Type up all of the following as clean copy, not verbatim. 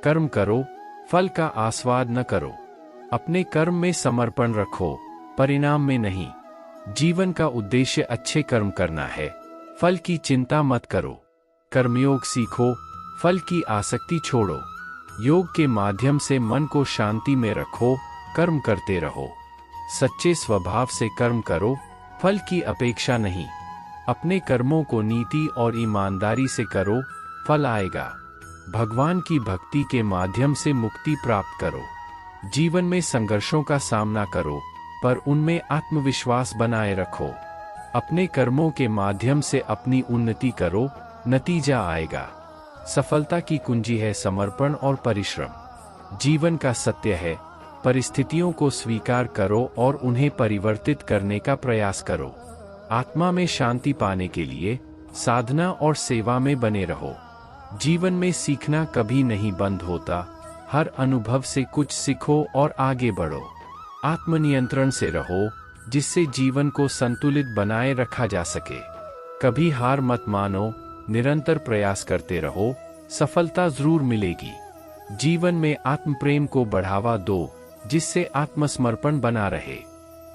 कर्म करो, फल का आस्वाद न करो। अपने कर्म में समर्पण रखो, परिणाम में नहीं। जीवन का उद्देश्य अच्छे कर्म करना है, फल की चिंता मत करो। कर्मयोग सीखो, फल की आसक्ति छोड़ो। योग के माध्यम से मन को शांति में रखो, कर्म करते रहो। सच्चे स्वभाव से कर्म करो, फल की अपेक्षा नहीं। अपने कर्मों को नीति और ईमानदारी से करो, फल आएगा। भगवान की भक्ति के माध्यम से मुक्ति प्राप्त करो। जीवन में संघर्षों का सामना करो, पर उनमें आत्मविश्वास बनाए रखो। अपने कर्मों के माध्यम से अपनी उन्नति करो, नतीजा आएगा। सफलता की कुंजी है समर्पण और परिश्रम। जीवन का सत्य है, परिस्थितियों को स्वीकार करो और उन्हें परिवर्तित करने का प्रयास करो। आत्मा में शांति पाने के लिए साधना और सेवा में बने रहो। जीवन में सीखना कभी नहीं बंद होता, हर अनुभव से कुछ सीखो और आगे बढ़ो। आत्मनियंत्रण से रहो, जिससे जीवन को संतुलित बनाए रखा जा सके। कभी हार मत मानो, निरंतर प्रयास करते रहो, सफलता जरूर मिलेगी। जीवन में आत्म प्रेम को बढ़ावा दो, जिससे आत्मसमर्पण बना रहे।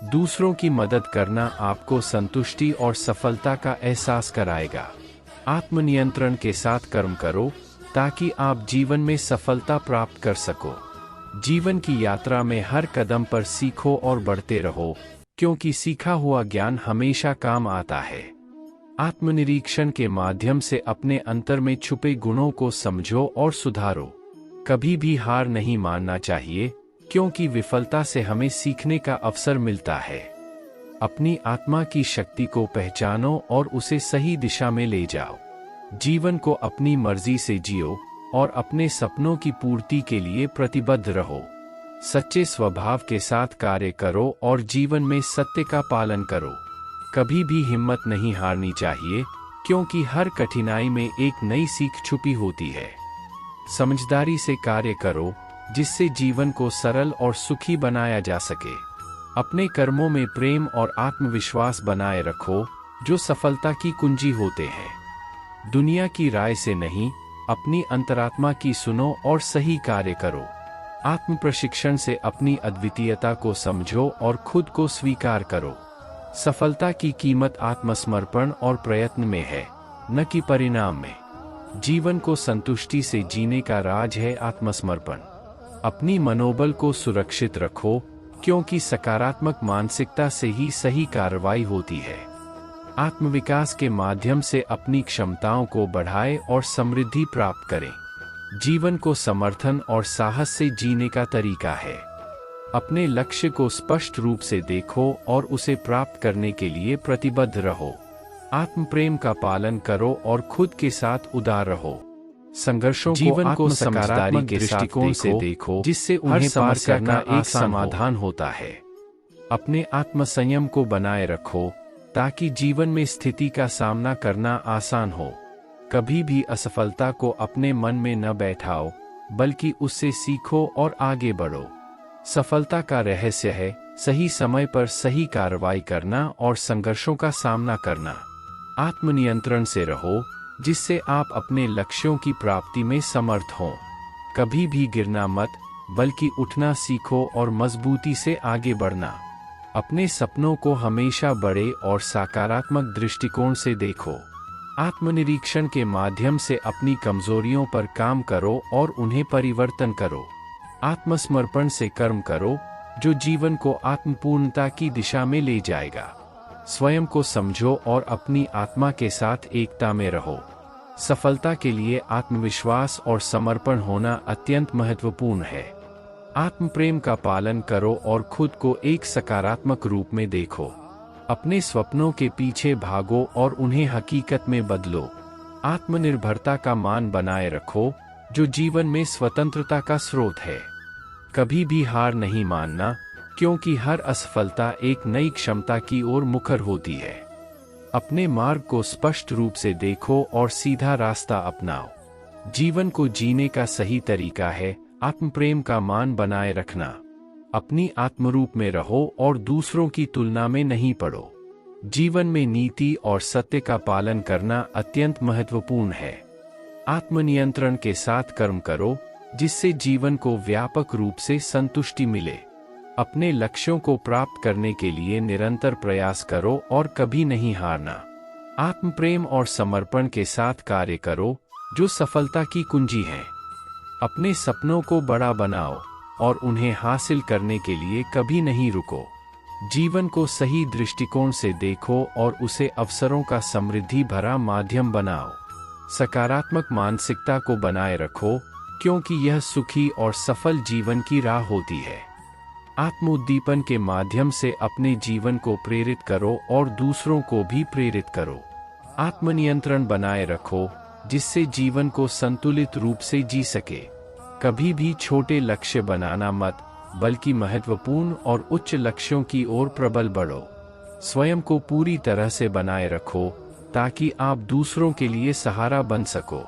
दूसरों की मदद करना आपको संतुष्टि और सफलता का एहसास कराएगा। आत्मनियंत्रण के साथ कर्म करो, ताकि आप जीवन में सफलता प्राप्त कर सको। जीवन की यात्रा में हर कदम पर सीखो और बढ़ते रहो, क्योंकि सीखा हुआ ज्ञान हमेशा काम आता है। आत्मनिरीक्षण के माध्यम से अपने अंतर में छुपे गुणों को समझो और सुधारो। कभी भी हार नहीं मानना चाहिए, क्योंकि विफलता से हमें सीखने का अवसर मिलता है। अपनी आत्मा की शक्ति को पहचानो और उसे सही दिशा में ले जाओ। जीवन को अपनी मर्जी से जियो और अपने सपनों की पूर्ति के लिए प्रतिबद्ध रहो। सच्चे स्वभाव के साथ कार्य करो और जीवन में सत्य का पालन करो। कभी भी हिम्मत नहीं हारनी चाहिए, क्योंकि हर कठिनाई में एक नई सीख छुपी होती है। समझदारी से कार्य करो, जिससे जीवन को सरल और सुखी बनाया जा सके। अपने कर्मों में प्रेम और आत्मविश्वास बनाए रखो, जो सफलता की कुंजी होते हैं। दुनिया की राय से नहीं, अपनी अंतरात्मा की सुनो और सही कार्य करो। आत्म प्रशिक्षण से अपनी अद्वितीयता को समझो और खुद को स्वीकार करो। सफलता की कीमत आत्मसमर्पण और प्रयत्न में है, न कि परिणाम में। जीवन को संतुष्टि से जीने का राज है आत्मसमर्पण। अपनी मनोबल को सुरक्षित रखो, क्योंकि सकारात्मक मानसिकता से ही सही कार्रवाई होती है। आत्मविकास के माध्यम से अपनी क्षमताओं को बढ़ाएं और समृद्धि प्राप्त करें। जीवन को समर्थन और साहस से जीने का तरीका है। अपने लक्ष्य को स्पष्ट रूप से देखो और उसे प्राप्त करने के लिए प्रतिबद्ध रहो। आत्म प्रेम का पालन करो और खुद के साथ उदार रहो। संघर्षों जीवन को सकारात्मक दृष्टिकोण से देखो, जिससे उन्हें पार करना एक समाधान होता है। अपने आत्मसंयम को बनाए रखो, ताकि जीवन में स्थिति का सामना करना आसान हो। कभी भी असफलता को अपने मन में न बैठाओ, बल्कि उससे सीखो और आगे बढ़ो। सफलता का रहस्य है सही समय पर सही कार्रवाई करना और संघर्षों का सामना करना। आत्मनियंत्रण से रहो, जिससे आप अपने लक्ष्यों की प्राप्ति में समर्थ हों। कभी भी गिरना मत, बल्कि उठना सीखो और मजबूती से आगे बढ़ना। अपने सपनों को हमेशा बड़े और सकारात्मक दृष्टिकोण से देखो। आत्मनिरीक्षण के माध्यम से अपनी कमजोरियों पर काम करो और उन्हें परिवर्तन करो। आत्मसमर्पण से कर्म करो, जो जीवन को आत्मपूर्णता की दिशा में ले जाएगा। स्वयं को समझो और अपनी आत्मा के साथ एकता में रहो। सफलता के लिए आत्मविश्वास और समर्पण होना अत्यंत महत्वपूर्ण है। आत्म प्रेम का पालन करो और खुद को एक सकारात्मक रूप में देखो। अपने स्वप्नों के पीछे भागो और उन्हें हकीकत में बदलो। आत्मनिर्भरता का मान बनाए रखो, जो जीवन में स्वतंत्रता का स्रोत है। कभी भी हार नहीं मानना, क्योंकि हर असफलता एक नई क्षमता की ओर मुखर होती है। अपने मार्ग को स्पष्ट रूप से देखो और सीधा रास्ता अपनाओ। जीवन को जीने का सही तरीका है आत्म प्रेम का मान बनाए रखना। अपनी आत्मरूप में रहो और दूसरों की तुलना में नहीं पड़ो। जीवन में नीति और सत्य का पालन करना अत्यंत महत्वपूर्ण है। आत्मनियंत्रण के साथ कर्म करो, जिससे जीवन को व्यापक रूप से संतुष्टि मिले। अपने लक्ष्यों को प्राप्त करने के लिए निरंतर प्रयास करो और कभी नहीं हारना। आत्म प्रेम और समर्पण के साथ कार्य करो, जो सफलता की कुंजी है। अपने सपनों को बड़ा बनाओ और उन्हें हासिल करने के लिए कभी नहीं रुको। जीवन को सही दृष्टिकोण से देखो और उसे अवसरों का समृद्धि भरा माध्यम बनाओ। सकारात्मक मानसिकता को बनाए रखो, क्योंकि यह सुखी और सफल जीवन की राह होती है। आत्मोद्दीपन के माध्यम से अपने जीवन को प्रेरित करो और दूसरों को भी प्रेरित करो। आत्मनियंत्रण बनाए रखो, जिससे जीवन को संतुलित रूप से जी सके। कभी भी छोटे लक्ष्य बनाना मत, बल्कि महत्वपूर्ण और उच्च लक्ष्यों की ओर प्रबल बढ़ो। स्वयं को पूरी तरह से बनाए रखो, ताकि आप दूसरों के लिए सहारा बन सको।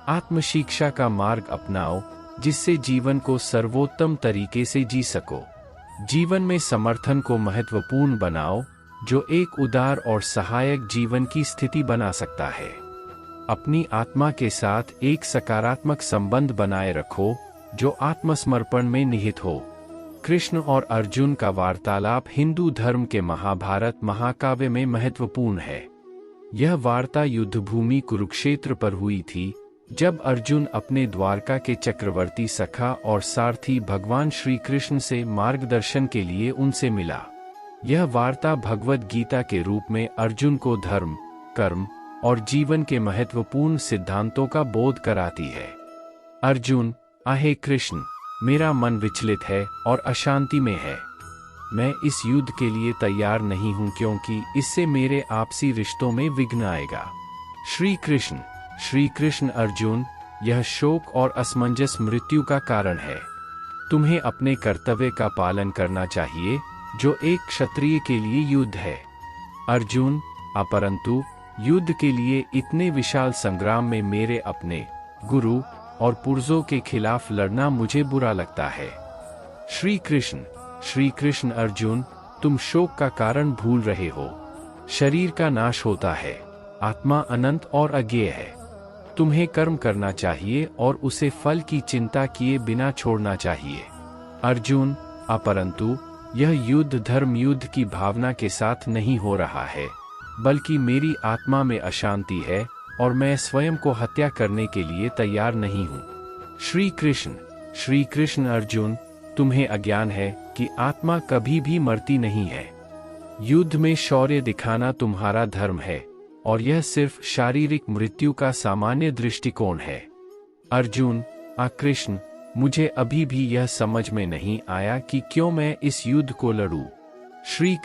आत्मशिक्षा का मार्ग अपनाओ, जिससे जीवन को सर्वोत्तम तरीके से जी सको। जीवन में समर्थन को महत्वपूर्ण बनाओ, जो एक उदार और सहायक जीवन की स्थिति बना सकता है। अपनी आत्मा के साथ एक सकारात्मक संबंध बनाए रखो, जो आत्मसमर्पण में निहित हो। कृष्ण और अर्जुन का वार्तालाप हिंदू धर्म के महाभारत महाकाव्य में महत्वपूर्ण है। यह वार्ता युद्धभूमि कुरुक्षेत्र पर हुई थी, जब अर्जुन अपने द्वारका के चक्रवर्ती सखा और सारथी भगवान श्री कृष्ण से मार्गदर्शन के लिए उनसे मिला। यह वार्ता भगवद गीता के रूप में अर्जुन को धर्म, कर्म और जीवन के महत्वपूर्ण सिद्धांतों का बोध कराती है। अर्जुन: आहे कृष्ण, मेरा मन विचलित है और अशांति में है। मैं इस युद्ध के लिए तैयार नहीं हूं, क्योंकि इससे मेरे आपसी रिश्तों में विघ्न आएगा। श्री कृष्ण: अर्जुन, यह शोक और असमंजस मृत्यु का कारण है। तुम्हें अपने कर्तव्य का पालन करना चाहिए, जो एक क्षत्रिय के लिए युद्ध है। अर्जुन: अपरंतु युद्ध के लिए इतने विशाल संग्राम में मेरे अपने गुरु और पूर्वजों के खिलाफ लड़ना मुझे बुरा लगता है। श्री कृष्ण: अर्जुन, तुम शोक का कारण भूल रहे हो। शरीर का नाश होता है, आत्मा अनंत और अज्ञेय है। तुम्हें कर्म करना चाहिए और उसे फल की चिंता किए बिना छोड़ना चाहिए। अर्जुन: अपरंतु यह युद्ध धर्म युद्ध की भावना के साथ नहीं हो रहा है, बल्कि मेरी आत्मा में अशांति है और मैं स्वयं को हत्या करने के लिए तैयार नहीं हूँ। श्री कृष्ण: अर्जुन, तुम्हें अज्ञान है कि आत्मा कभी भी मरती नहीं है। युद्ध में शौर्य दिखाना तुम्हारा धर्म है, और यह सिर्फ शारीरिक मृत्यु का सामान्य दृष्टिकोण है। अर्जुन: कृष्ण, मुझे अभी भी यह समझ में नहीं आया कि क्यों मैं इस युद्ध को लड़ूं। श्री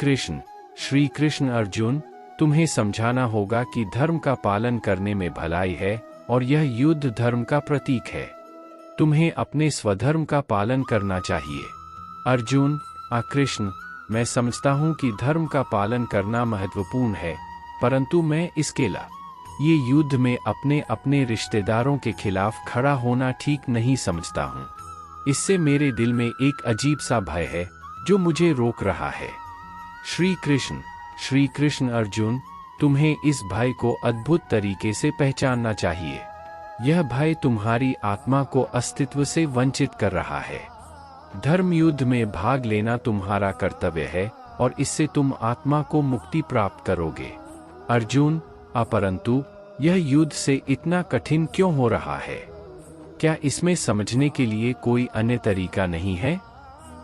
कृष्ण: अर्जुन, तुम्हें समझाना होगा कि धर्म का पालन करने में भलाई है और यह युद्ध धर्म का प्रतीक है। तुम्हें अपने स्वधर्म का पालन करना चाहिए। अर्जुन: कृष्ण, मैं समझता हूँ कि धर्म का पालन करना महत्वपूर्ण है, परंतु मैं ये युद्ध में अपने अपने रिश्तेदारों के खिलाफ खड़ा होना ठीक नहीं समझता हूँ। इससे मेरे दिल में एक अजीब सा भय है, जो मुझे रोक रहा है। श्री कृष्ण: अर्जुन, तुम्हें इस भय को अद्भुत तरीके से पहचानना चाहिए। यह भय तुम्हारी आत्मा को अस्तित्व से वंचित कर रहा है। धर्म युद्ध में भाग लेना तुम्हारा कर्तव्य है, और इससे तुम आत्मा को मुक्ति प्राप्त करोगे। अर्जुन: अपरंतु यह युद्ध से इतना कठिन क्यों हो रहा है? क्या इसमें समझने के लिए कोई अन्य तरीका नहीं है?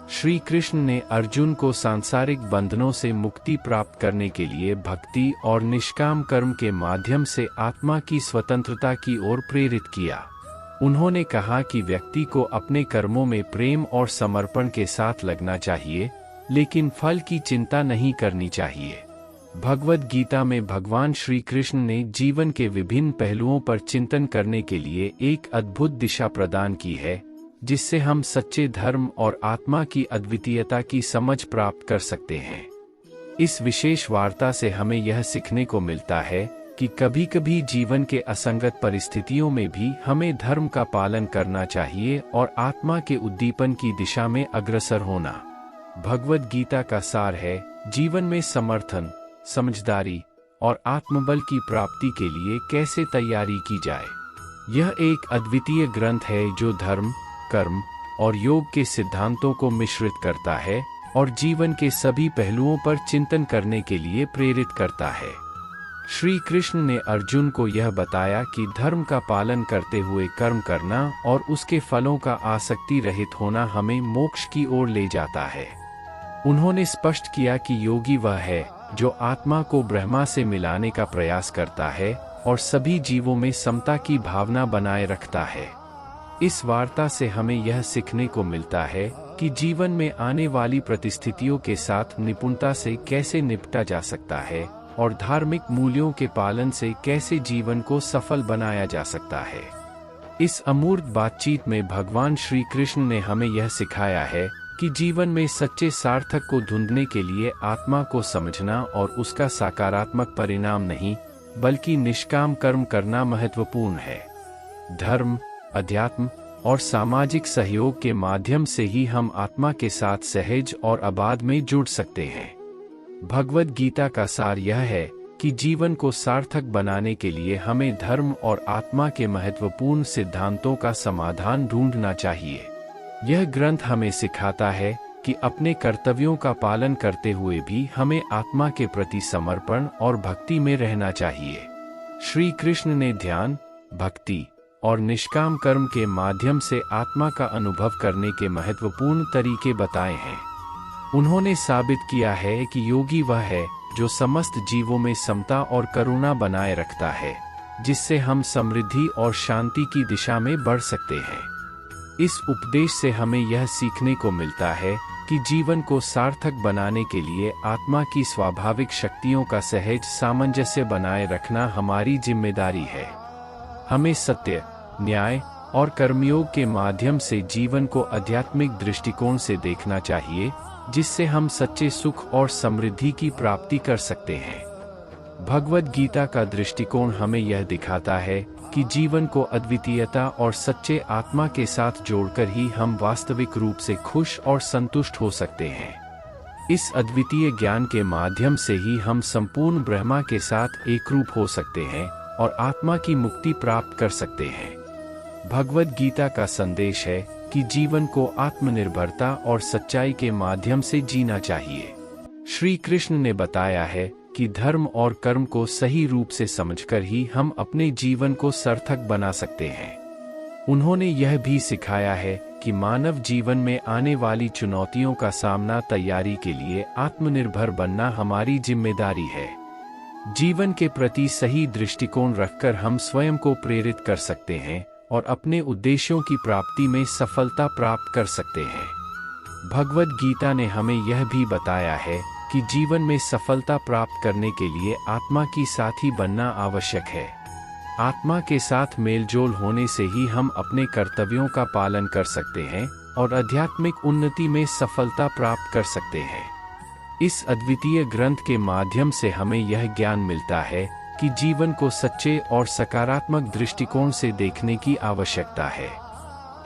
श्री कृष्ण ने अर्जुन को सांसारिक बंधनों से मुक्ति प्राप्त करने के लिए भक्ति और निष्काम कर्म के माध्यम से आत्मा की स्वतंत्रता की ओर प्रेरित किया। उन्होंने कहा कि व्यक्ति को अपने कर्मों में प्रेम और समर्पण के साथ लगना चाहिए, लेकिन फल की चिंता नहीं करनी चाहिए। भगवद गीता में भगवान श्री कृष्ण ने जीवन के विभिन्न पहलुओं पर चिंतन करने के लिए एक अद्भुत दिशा प्रदान की है, जिससे हम सच्चे धर्म और आत्मा की अद्वितीयता की समझ प्राप्त कर सकते हैं। इस विशेष वार्ता से हमें यह सीखने को मिलता है कि कभी-कभी जीवन के असंगत परिस्थितियों में भी हमें धर्म का पालन करना चाहिए और आत्मा के उद्दीपन की दिशा में अग्रसर होना। भगवद गीता का सार है, जीवन में समर्थन, समझदारी और आत्मबल की प्राप्ति के लिए कैसे तैयारी की जाए। यह एक अद्वितीय ग्रंथ है जो धर्म, कर्म और योग के सिद्धांतों को मिश्रित करता है और जीवन के सभी पहलुओं पर चिंतन करने के लिए प्रेरित करता है। श्री कृष्ण ने अर्जुन को यह बताया कि धर्म का पालन करते हुए कर्म करना और उसके फलों का आसक्ति रहित होना हमें मोक्ष की ओर ले जाता है। उन्होंने स्पष्ट किया कि योगी वह है जो आत्मा को ब्रह्मा से मिलाने का प्रयास करता है और सभी जीवों में समता की भावना बनाए रखता है। इस वार्ता से हमें यह सीखने को मिलता है कि जीवन में आने वाली परिस्थितियों के साथ निपुणता से कैसे निपटा जा सकता है और धार्मिक मूल्यों के पालन से कैसे जीवन को सफल बनाया जा सकता है। इस अमूर्त बातचीत में भगवान श्री कृष्ण ने हमें यह सिखाया है कि जीवन में सच्चे सार्थक को ढूंढने के लिए आत्मा को समझना और उसका सकारात्मक परिणाम नहीं बल्कि निष्काम कर्म करना महत्वपूर्ण है। धर्म, अध्यात्म और सामाजिक सहयोग के माध्यम से ही हम आत्मा के साथ सहज और अबाध में जुड़ सकते हैं। भगवद गीता का सार यह है कि जीवन को सार्थक बनाने के लिए हमें धर्म और आत्मा के महत्वपूर्ण सिद्धांतों का समाधान ढूंढना चाहिए। यह ग्रंथ हमें सिखाता है कि अपने कर्तव्यों का पालन करते हुए भी हमें आत्मा के प्रति समर्पण और भक्ति में रहना चाहिए। श्री कृष्ण ने ध्यान, भक्ति और निष्काम कर्म के माध्यम से आत्मा का अनुभव करने के महत्वपूर्ण तरीके बताए हैं। उन्होंने साबित किया है कि योगी वह है जो समस्त जीवों में समता और करुणा बनाए रखता है, जिससे हम समृद्धि और शांति की दिशा में बढ़ सकते हैं। इस उपदेश से हमें यह सीखने को मिलता है कि जीवन को सार्थक बनाने के लिए आत्मा की स्वाभाविक शक्तियों का सहज सामंजस्य बनाए रखना हमारी जिम्मेदारी है। हमें सत्य, न्याय और कर्मयोग के माध्यम से जीवन को आध्यात्मिक दृष्टिकोण से देखना चाहिए, जिससे हम सच्चे सुख और समृद्धि की प्राप्ति कर सकते हैं। भगवद गीता का दृष्टिकोण हमें यह दिखाता है कि जीवन को अद्वितीयता और सच्चे आत्मा के साथ जोड़कर ही हम वास्तविक रूप से खुश और संतुष्ट हो सकते हैं। इस अद्वितीय ज्ञान के माध्यम से ही हम संपूर्ण ब्रह्मा के साथ एकरूप हो सकते हैं और आत्मा की मुक्ति प्राप्त कर सकते हैं। भगवद गीता का संदेश है कि जीवन को आत्मनिर्भरता और सच्चाई के माध्यम से जीना चाहिए। श्री कृष्ण ने बताया है कि धर्म और कर्म को सही रूप से समझकर ही हम अपने जीवन को सार्थक बना सकते हैं। उन्होंने यह भी सिखाया है कि मानव जीवन में आने वाली चुनौतियों का सामना तैयारी के लिए आत्मनिर्भर बनना हमारी जिम्मेदारी है। जीवन के प्रति सही दृष्टिकोण रखकर हम स्वयं को प्रेरित कर सकते हैं और अपने उद्देश्यों की प्राप्ति में सफलता प्राप्त कर सकते हैं। भगवद गीता ने हमें यह भी बताया है कि जीवन में सफलता प्राप्त करने के लिए आत्मा की साथी बनना आवश्यक है। आत्मा के साथ मेलजोल होने से ही हम अपने कर्तव्यों का पालन कर सकते हैं और आध्यात्मिक उन्नति में सफलता प्राप्त कर सकते हैं। इस अद्वितीय ग्रंथ के माध्यम से हमें यह ज्ञान मिलता है कि जीवन को सच्चे और सकारात्मक दृष्टिकोण से देखने की आवश्यकता है।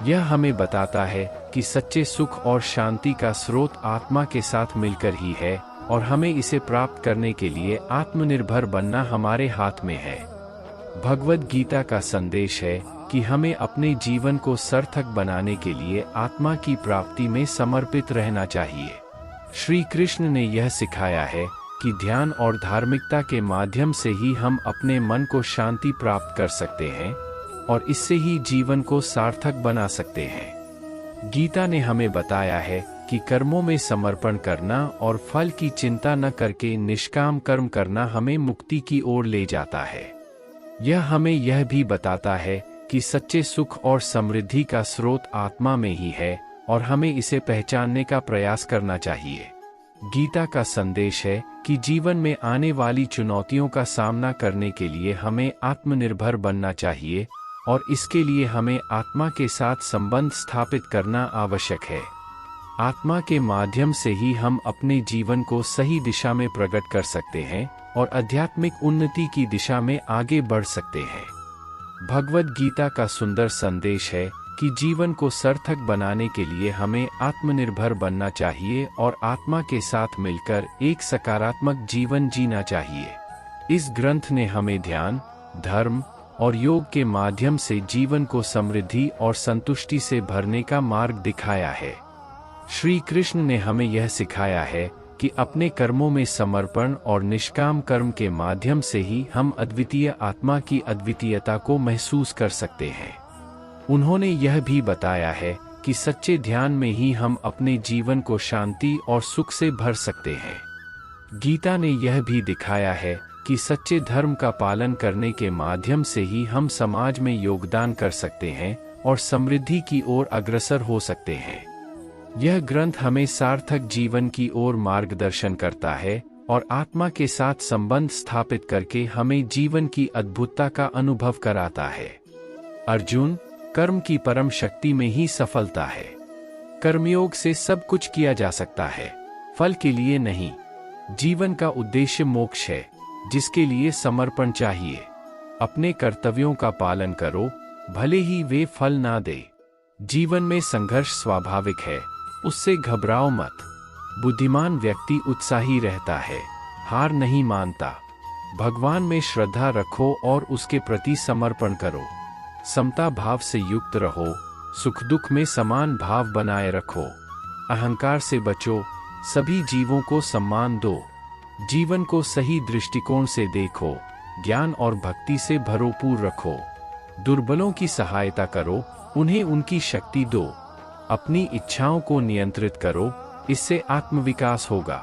यह हमें बताता है कि सच्चे सुख और शांति का स्रोत आत्मा के साथ मिलकर ही है और हमें इसे प्राप्त करने के लिए आत्मनिर्भर बनना हमारे हाथ में है। भगवद गीता का संदेश है कि हमें अपने जीवन को सार्थक बनाने के लिए आत्मा की प्राप्ति में समर्पित रहना चाहिए। श्री कृष्ण ने यह सिखाया है कि ध्यान और धार्मिकता के माध्यम से ही हम अपने मन को शांति प्राप्त कर सकते हैं और इससे ही जीवन को सार्थक बना सकते हैं। गीता ने हमें बताया है कि कर्मों में समर्पण करना और फल की चिंता न करके निष्काम कर्म करना हमें मुक्ति की ओर ले जाता है। यह हमें यह भी बताता है कि सच्चे सुख और समृद्धि का स्रोत आत्मा में ही है और हमें इसे पहचानने का प्रयास करना चाहिए। गीता का संदेश है कि जीवन में आने वाली चुनौतियों का सामना करने के लिए हमें आत्मनिर्भर बनना चाहिए और इसके लिए हमें आत्मा के साथ संबंध स्थापित करना आवश्यक है। आत्मा के माध्यम से ही हम अपने जीवन को सही दिशा में प्रकट कर सकते हैं और आध्यात्मिक उन्नति की दिशा में आगे बढ़ सकते हैं। भगवद गीता का सुंदर संदेश है कि जीवन को सार्थक बनाने के लिए हमें आत्मनिर्भर बनना चाहिए और आत्मा के साथ मिलकर एक सकारात्मक जीवन जीना चाहिए। इस ग्रंथ ने हमें ध्यान, धर्म और योग के माध्यम से जीवन को समृद्धि और संतुष्टि से भरने का मार्ग दिखाया है। श्री कृष्ण ने हमें यह सिखाया है कि अपने कर्मों में समर्पण और निष्काम कर्म के माध्यम से ही हम अद्वितीय आत्मा की अद्वितीयता को महसूस कर सकते हैं। उन्होंने यह भी बताया है कि सच्चे ध्यान में ही हम अपने जीवन को शांति और सुख से भर सकते हैं। गीता ने यह भी दिखाया है कि सच्चे धर्म का पालन करने के माध्यम से ही हम समाज में योगदान कर सकते हैं और समृद्धि की ओर अग्रसर हो सकते हैं। यह ग्रंथ हमें सार्थक जीवन की ओर मार्गदर्शन करता है और आत्मा के साथ संबंध स्थापित करके हमें जीवन की अद्भुतता का अनुभव कराता है। अर्जुन, कर्म की परम शक्ति में ही सफलता है। कर्मयोग से सब कुछ किया जा सकता है, फल के लिए नहीं। जीवन का उद्देश्य मोक्ष है, जिसके लिए समर्पण चाहिए। अपने कर्तव्यों का पालन करो, भले ही वे फल ना दे। जीवन में संघर्ष स्वाभाविक है, उससे घबराओ मत। बुद्धिमान व्यक्ति उत्साही रहता है, हार नहीं मानता। भगवान में श्रद्धा रखो और उसके प्रति समर्पण करो। समता भाव से युक्त रहो, सुख दुख में समान भाव बनाए रखो। अहंकार से बचो, सभी जीवों को सम्मान दो। जीवन को सही दृष्टिकोण से देखो, ज्ञान और भक्ति से भरपूर रखो। दुर्बलों की सहायता करो, उन्हें उनकी शक्ति दो। अपनी इच्छाओं को नियंत्रित करो, इससे आत्मविकास होगा।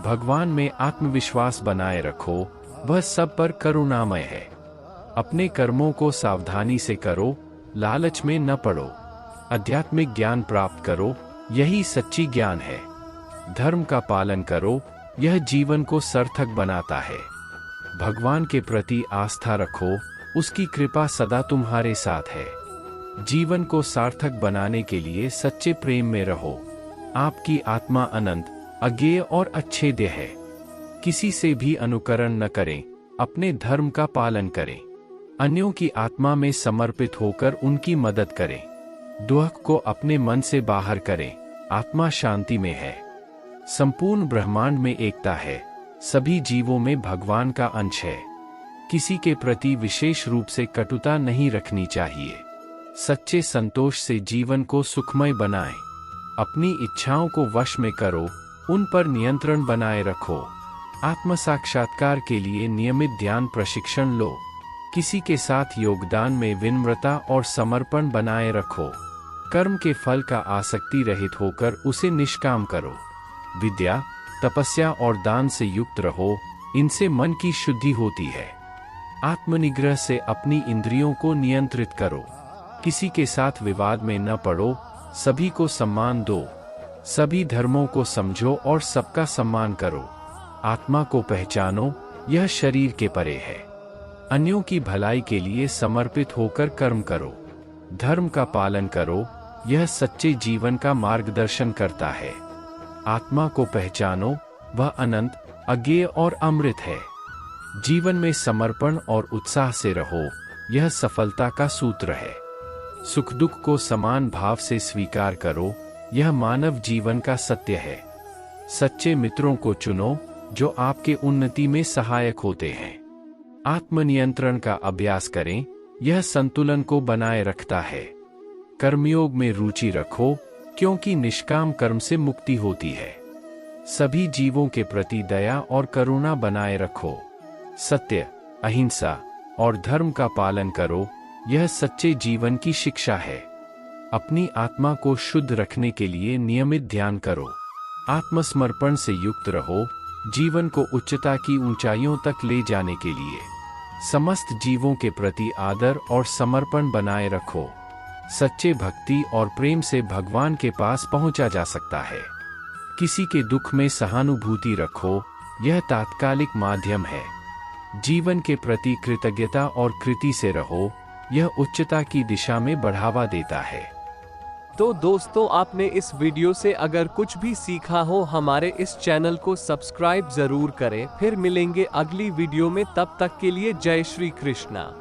भगवान में आत्मविश्वास बनाए रखो, वह सब पर करुणामय है। अपने कर्मों को सावधानी से करो, लालच में न पड़ो। आध्यात्मिक ज्ञान प्राप्त करो, यही सच्ची ज्ञान है। धर्म का पालन करो, यह जीवन को सार्थक बनाता है। भगवान के प्रति आस्था रखो, उसकी कृपा सदा तुम्हारे साथ है। जीवन को सार्थक बनाने के लिए सच्चे प्रेम में रहो। आपकी आत्मा अनंत, अज्ञेय और अच्छेद्य है। किसी से भी अनुकरण न करें, अपने धर्म का पालन करें। अन्यों की आत्मा में समर्पित होकर उनकी मदद करें। दुख को अपने मन से बाहर करें, आत्मा शांति में है। संपूर्ण ब्रह्मांड में एकता है, सभी जीवों में भगवान का अंश है। किसी के प्रति विशेष रूप से कटुता नहीं रखनी चाहिए। सच्चे संतोष से जीवन को सुखमय बनाएं। अपनी इच्छाओं को वश में करो, उन पर नियंत्रण बनाए रखो। आत्म साक्षात्कार के लिए नियमित ध्यान प्रशिक्षण लो। किसी के साथ योगदान में विनम्रता और समर्पण बनाए रखो। कर्म के फल का आसक्ति रहित होकर उसे निष्काम करो। विद्या, तपस्या और दान से युक्त रहो, इनसे मन की शुद्धि होती है। आत्मनिग्रह से अपनी इंद्रियों को नियंत्रित करो। किसी के साथ विवाद में न पड़ो, सभी को सम्मान दो। सभी धर्मों को समझो और सबका सम्मान करो। आत्मा को पहचानो, यह शरीर के परे है। अन्यों की भलाई के लिए समर्पित होकर कर्म करो। धर्म का पालन करो, यह सच्चे जीवन का मार्गदर्शन करता है। आत्मा को पहचानो, वह अनंत, अज्ञेय और अमृत है। जीवन में समर्पण और उत्साह से रहो, यह सफलता का सूत्र है। सुख दुख को समान भाव से स्वीकार करो, यह मानव जीवन का सत्य है। सच्चे मित्रों को चुनो, जो आपके उन्नति में सहायक होते हैं। आत्मनियंत्रण का अभ्यास करें, यह संतुलन को बनाए रखता है। कर्मयोग में रुचि रखो, क्योंकि निष्काम कर्म से मुक्ति होती है। सभी जीवों के प्रति दया और करुणा बनाए रखो। सत्य, अहिंसा और धर्म का पालन करो, यह सच्चे जीवन की शिक्षा है। अपनी आत्मा को शुद्ध रखने के लिए नियमित ध्यान करो। आत्मसमर्पण से युक्त रहो, जीवन को उच्चता की ऊंचाइयों तक ले जाने के लिए। समस्त जीवों के प्रति आदर और समर्पण बनाए रखो। सच्चे भक्ति और प्रेम से भगवान के पास पहुंचा जा सकता है। किसी के दुख में सहानुभूति रखो, यह तात्कालिक माध्यम है। जीवन के प्रति कृतज्ञता और कृति से रहो, यह उच्चता की दिशा में बढ़ावा देता है। तो दोस्तों, आपने इस वीडियो से अगर कुछ भी सीखा हो, हमारे इस चैनल को सब्सक्राइब जरूर करें। फिर मिलेंगे अगली वीडियो में, तब तक के लिए जय श्री कृष्णा।